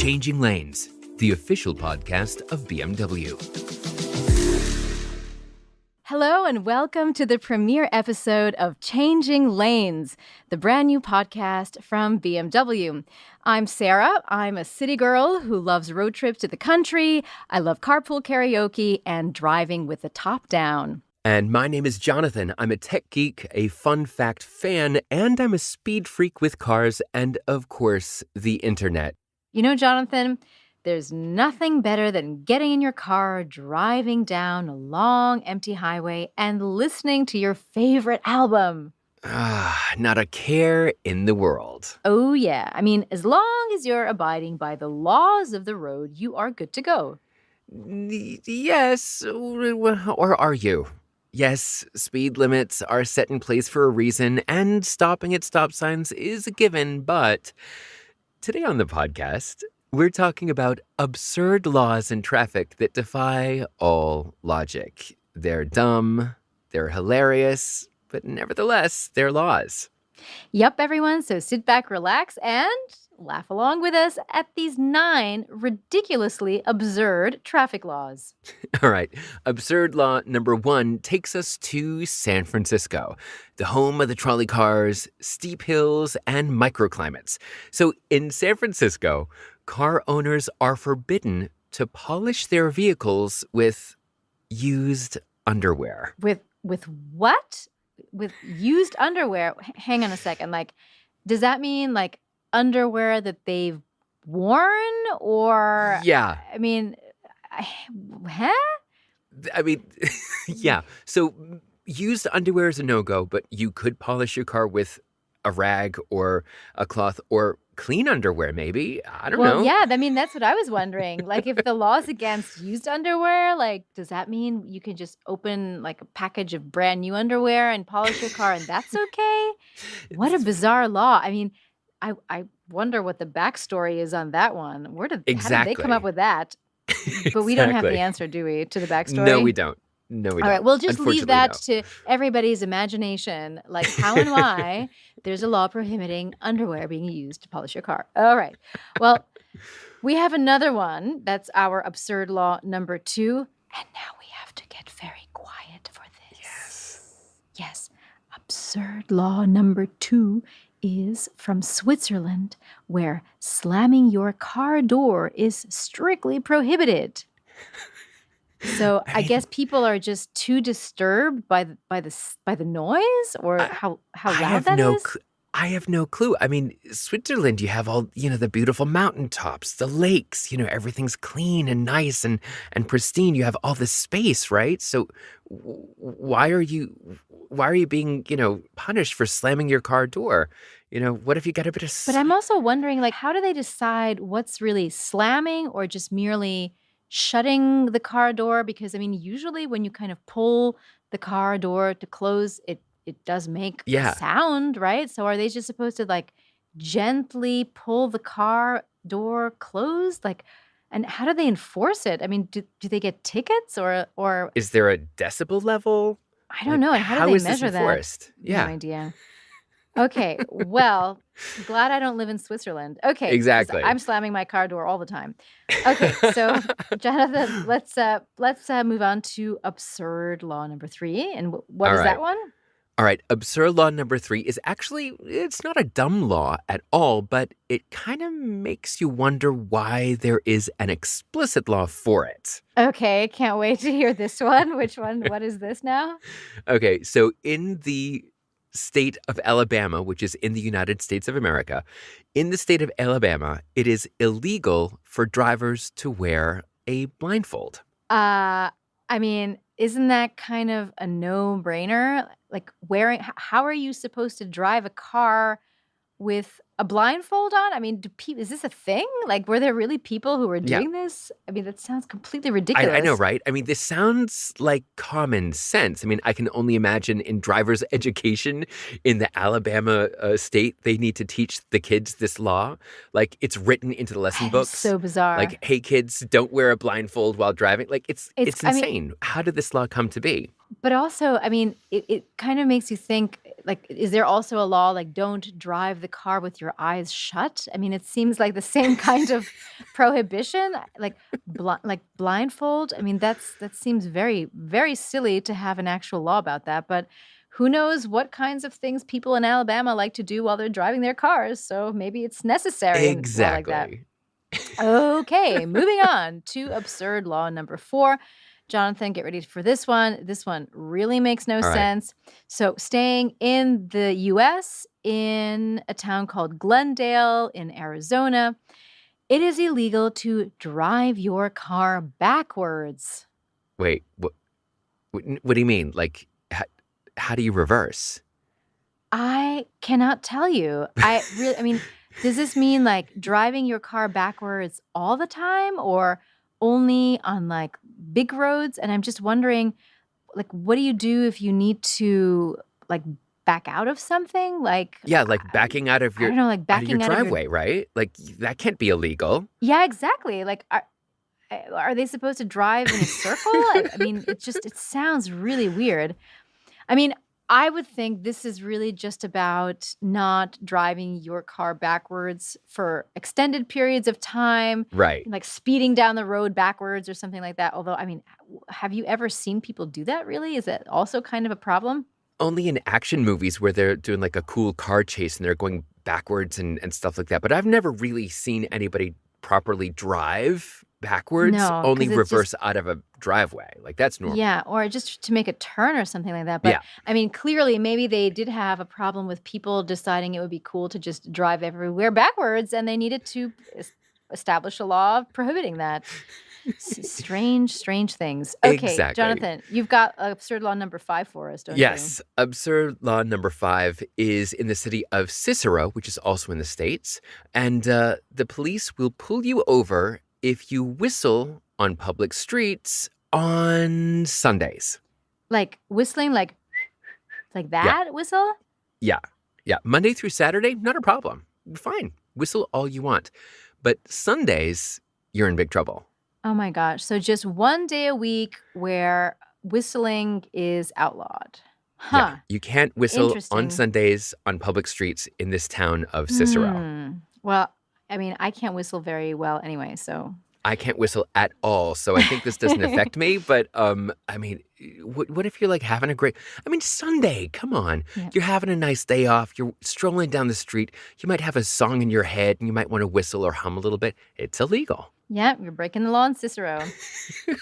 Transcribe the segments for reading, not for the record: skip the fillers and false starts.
Changing Lanes, the official podcast of BMW. Hello and welcome to the premiere episode of Changing Lanes, the brand new podcast from BMW. I'm Sarah. I'm a city girl who loves road trips to the country. I love carpool karaoke and driving with the top down. And my name is Jonathan. I'm a tech geek, a fun fact fan, and I'm a speed freak with cars and, of course, the internet. You know, Jonathan, there's nothing better than getting in your car, driving down a long, empty highway, and listening to your favorite album. Not a care in the world. Oh, yeah. I mean, as long as you're abiding by the laws of the road, you are good to go. Yes, or are you? Yes, speed limits are set in place for a reason, and stopping at stop signs is a given, but today on the podcast, we're talking about absurd laws in traffic that defy all logic. They're dumb, they're hilarious, but nevertheless, they're laws. Yep, everyone. So sit back, relax, and laugh along with us at these 9 ridiculously absurd traffic laws. All right, absurd law number 1 takes us to San Francisco, the home of the trolley cars, steep hills, and microclimates. So in San Francisco, car owners are forbidden to polish their vehicles with used underwear. With what? With used underwear? Hang on a second. Like, does that mean like underwear that they've worn or? Yeah. I mean, huh? I mean, yeah. So used underwear is a no-go, but you could polish your car with a rag or a cloth or clean underwear, maybe. I don't know. Well, yeah, I mean, that's what I was wondering. Like, if the law's against used underwear, like, does that mean you can just open like a package of brand new underwear and polish your car and that's okay? What a bizarre law. I mean, I wonder what the backstory is on that one. How did they come up with that? But we don't have the answer, do we, to the backstory? No, we don't. All right, we'll just leave that to everybody's imagination, like how and why there's a law prohibiting underwear being used to polish your car. All right. Well, we have another one. That's our absurd law number 2. And now we have to get very quiet for this. Yes. Absurd law number 2 is from Switzerland, where slamming your car door is strictly prohibited. So I guess people are just too disturbed by the noise, or how loud that is. I have no clue. I mean, Switzerland, you have all, the beautiful mountaintops, the lakes, everything's clean and nice and pristine. You have all this space, right? So why are you being, punished for slamming your car door? What if you got a bit of... But I'm also wondering, like, how do they decide what's really slamming or just merely shutting the car door? Because, I mean, usually when you kind of pull the car door to close, it does make a sound, right? So are they just supposed to like gently pull the car door closed? Like, and how do they enforce it? I mean, do they get tickets or is there a decibel level? I don't know. And how do they measure that? Yeah. No idea. Okay, well, glad I don't live in Switzerland. Okay, exactly. I'm slamming my car door all the time. Okay, so Jonathan, let's move on to absurd law number 3. And what is that one? All right, absurd law number 3 is actually, it's not a dumb law at all, but it kind of makes you wonder why there is an explicit law for it. Okay, can't wait to hear this one. Which one? What is this now? Okay, so in the state of Alabama, which is in the United States of America, in the state of Alabama, it is illegal for drivers to wear a blindfold. I mean, isn't that kind of a no-brainer? Like how are you supposed to drive a car with a blindfold on? I mean, is this a thing? Like, were there really people who were doing this? I mean, that sounds completely ridiculous. I know, right? I mean, this sounds like common sense. I mean, I can only imagine in driver's education in the Alabama state, they need to teach the kids this law. Like, it's written into the lesson books. So bizarre. Like, hey, kids, don't wear a blindfold while driving. Like, it's insane. I mean, how did this law come to be? But also, I mean, it kind of makes you think, like, is there also a law, like, don't drive the car with your your eyes shut? I mean, it seems like the same kind of prohibition, like blindfold. I mean, that seems very, very silly to have an actual law about that. But who knows what kinds of things people in Alabama like to do while they're driving their cars? So maybe it's necessary in a law like that. Exactly. Okay, moving on to absurd law number 4. Jonathan, get ready for this one. This one really makes no All right. sense. So, staying in the US, in a town called Glendale in Arizona, it is illegal to drive your car backwards. Wait, what do you mean? Like, how do you reverse? I cannot tell you. I mean, does this mean like driving your car backwards all the time or only on like big roads? And I'm just wondering, like, what do you do if you need to like back out of something? Like, Yeah, like backing I don't know, like out of your backing out of your. driveway, right? Like that can't be illegal. Yeah, exactly. Like, are they supposed to drive in a circle? I mean, it sounds really weird. I mean, I would think this is really just about not driving your car backwards for extended periods of time, Right. like speeding down the road backwards or something like that. Although, I mean, have you ever seen people do that really? Is it also kind of a problem? Only in action movies where they're doing like a cool car chase and they're going backwards and stuff like that. But I've never really seen anybody properly drive backwards, No, only because it's just reverse out of a driveway. Like that's normal. yeah, or just to make a turn or something like that. But Yeah. I mean, clearly, maybe they did have a problem with people deciding it would be cool to just drive everywhere backwards, and they needed to establish a law prohibiting that. Strange, strange things. Okay, Exactly. Jonathan, you've got absurd law number 5 for us, don't you? Yes. Absurd law number 5 is in the city of Cicero, which is also in the States. And the police will pull you over if you whistle on public streets on Sundays. Like whistling, like Yeah. that whistle? Yeah. Yeah. Monday through Saturday, not a problem. Fine. Whistle all you want. But Sundays, you're in big trouble. Oh my gosh. So just one day a week where whistling is outlawed. Yeah. Huh. You can't whistle on Interesting. Sundays on public streets in this town of Cicero. Well, I mean, I can't whistle very well anyway, so. I can't whistle at all, so I think this doesn't affect me. But I mean, what if you're like having a great? I mean, Sunday. Come on, Yeah. you're having a nice day off. You're strolling down the street. You might have a song in your head, and you might want to whistle or hum a little bit. It's illegal. Yeah, you're breaking the law in Cicero.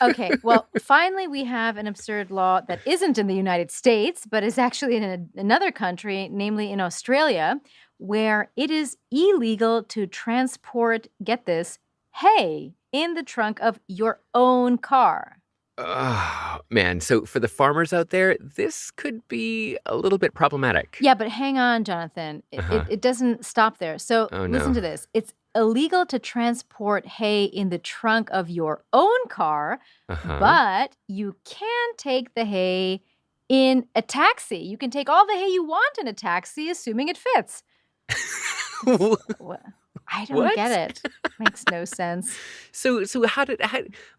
Okay, well, finally, we have an absurd law that isn't in the United States, but is actually in another country, namely in Australia, where it is illegal to transport, get this, hay in the trunk of your own car. Oh man, so for the farmers out there, this could be a little bit problematic. Yeah, but hang on, Jonathan. It, Uh-huh. it, it doesn't stop there. So Oh listen no. to this. It's illegal to transport hay in the trunk of your own car, Uh-huh. but you can take the hay in a taxi. You can take all the hay you want in a taxi, assuming it fits. What? I don't What? get it. Makes no sense. So how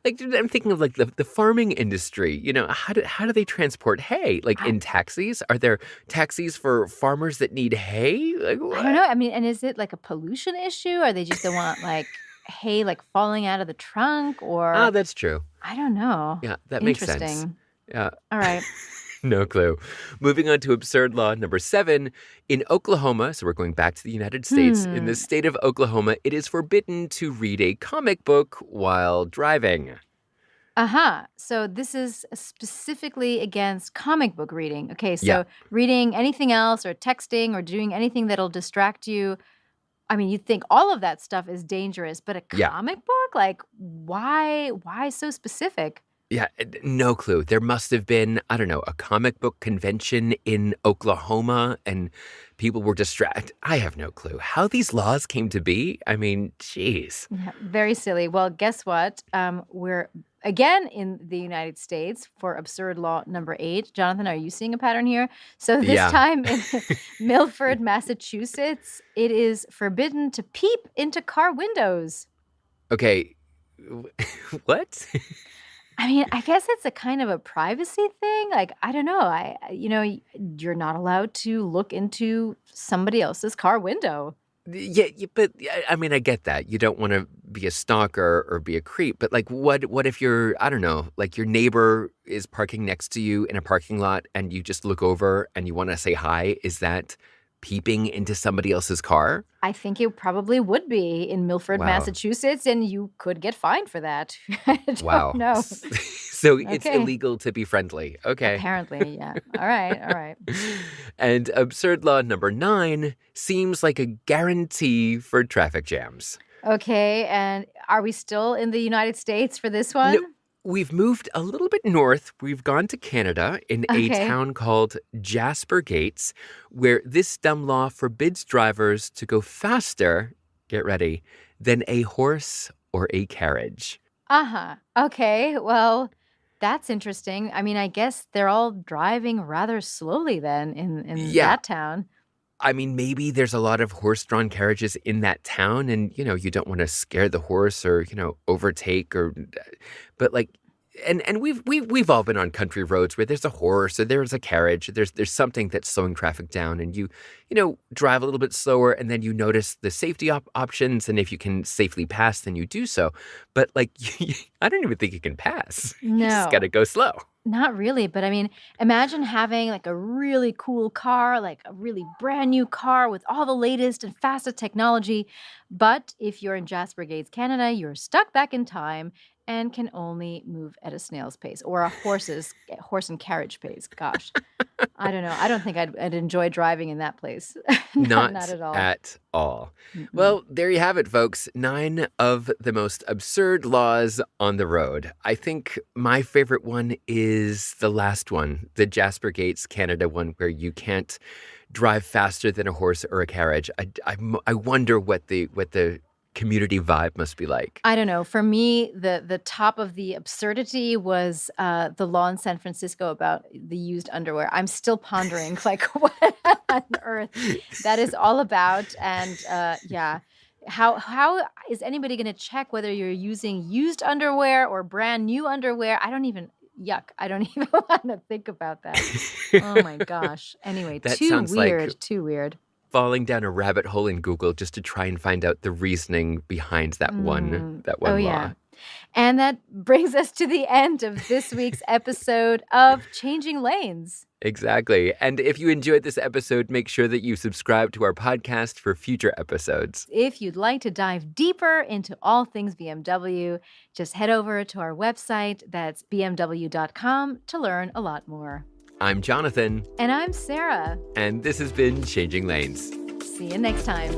like I'm thinking of like the farming industry, you know, how do they transport hay? Like I, in taxis? Are there taxis for farmers that need hay? Like I don't what? know. I mean, and is it like a pollution issue? Or they just don't want like hay like falling out of the trunk? Ah, Or that's true. I don't know. Yeah, that makes sense. Interesting. Yeah. All right. No clue. Moving on to absurd law number 7. In Oklahoma, so we're going back to the United States, in the state of Oklahoma, it is forbidden to read a comic book while driving. So this is specifically against comic book reading. Okay, Yeah. so reading anything else or texting or doing anything that'll distract you. I mean, you'd think all of that stuff is dangerous, but a Yeah. comic book? Like, why so specific? Yeah, no clue. There must have been, I don't know, a comic book convention in Oklahoma and people were distracted. I have no clue. How these laws came to be? I mean, jeez. Yeah, very silly. Well, guess what? We're again in the United States for absurd law number 8. Jonathan, are you seeing a pattern here? So this Yeah. time in Milford, Massachusetts, it is forbidden to peep into car windows. Okay. What? I mean, I guess it's a kind of a privacy thing. Like, I don't know. You're not allowed to look into somebody else's car window. Yeah, but I mean, I get that. You don't want to be a stalker or be a creep, but like, what if you're, I don't know, like your neighbor is parking next to you in a parking lot and you just look over and you want to say hi? Is that peeping into somebody else's car? I think it probably would be in Milford, Wow. Massachusetts, and you could get fined for that. I don't Wow. know. So it's Okay. illegal to be friendly. Okay. Apparently, yeah. All right, all right. And absurd law number 9 seems like a guarantee for traffic jams. Okay, and are we still in the United States for this No, one? we've moved a little bit north. We've gone to Canada in a Okay. town called Jasper Gates, where this dumb law forbids drivers to go faster, get ready, than a horse or a carriage. Uh-huh. Okay, well, that's interesting. I mean, I guess they're all driving rather slowly then in Yeah, that town. I mean, maybe there's a lot of horse-drawn carriages in that town and, you don't wanna scare the horse or, overtake or but, like and we've all been on country roads where there's a horse or there's a carriage, there's something that's slowing traffic down, and you drive a little bit slower, and then you notice the safety options, and if you can safely pass, then you do so. But, like, I don't even think you can pass. You just No. gotta go slow. Not really, but I mean, imagine having like a really cool car, like a really brand new car with all the latest and fastest technology. But if you're in Jasper Gates, Canada, you're stuck back in time and can only move at a snail's pace or a horse and carriage pace. Gosh, I don't know. I don't think I'd enjoy driving in that place. Not Not at all. at all. Mm-mm. Well, there you have it, folks. 9 of the most absurd laws on the road. I think my favorite one is the last one, the Jasper Gates, Canada one, where you can't drive faster than a horse or a carriage. I wonder what the community vibe must be like. I don't know. For me, the top of the absurdity was the law in San Francisco about the used underwear. I'm still pondering, like, what on earth that is all about, and yeah, how is anybody going to check whether you're using used underwear or brand new underwear? I don't even. Yuck! I don't even want to think about that. Oh my gosh. Anyway, That too sounds like weird. Too weird. falling down a rabbit hole in Google just to try and find out the reasoning behind that one Mm. that Oh one yeah. law. And that brings us to the end of this week's episode of Changing Lanes. Exactly. And if you enjoyed this episode, make sure that you subscribe to our podcast for future episodes. If you'd like to dive deeper into all things BMW, just head over to our website. That's bmw.com to learn a lot more. I'm Jonathan, And I'm Sarah. and this has been Changing Lanes. See you next time.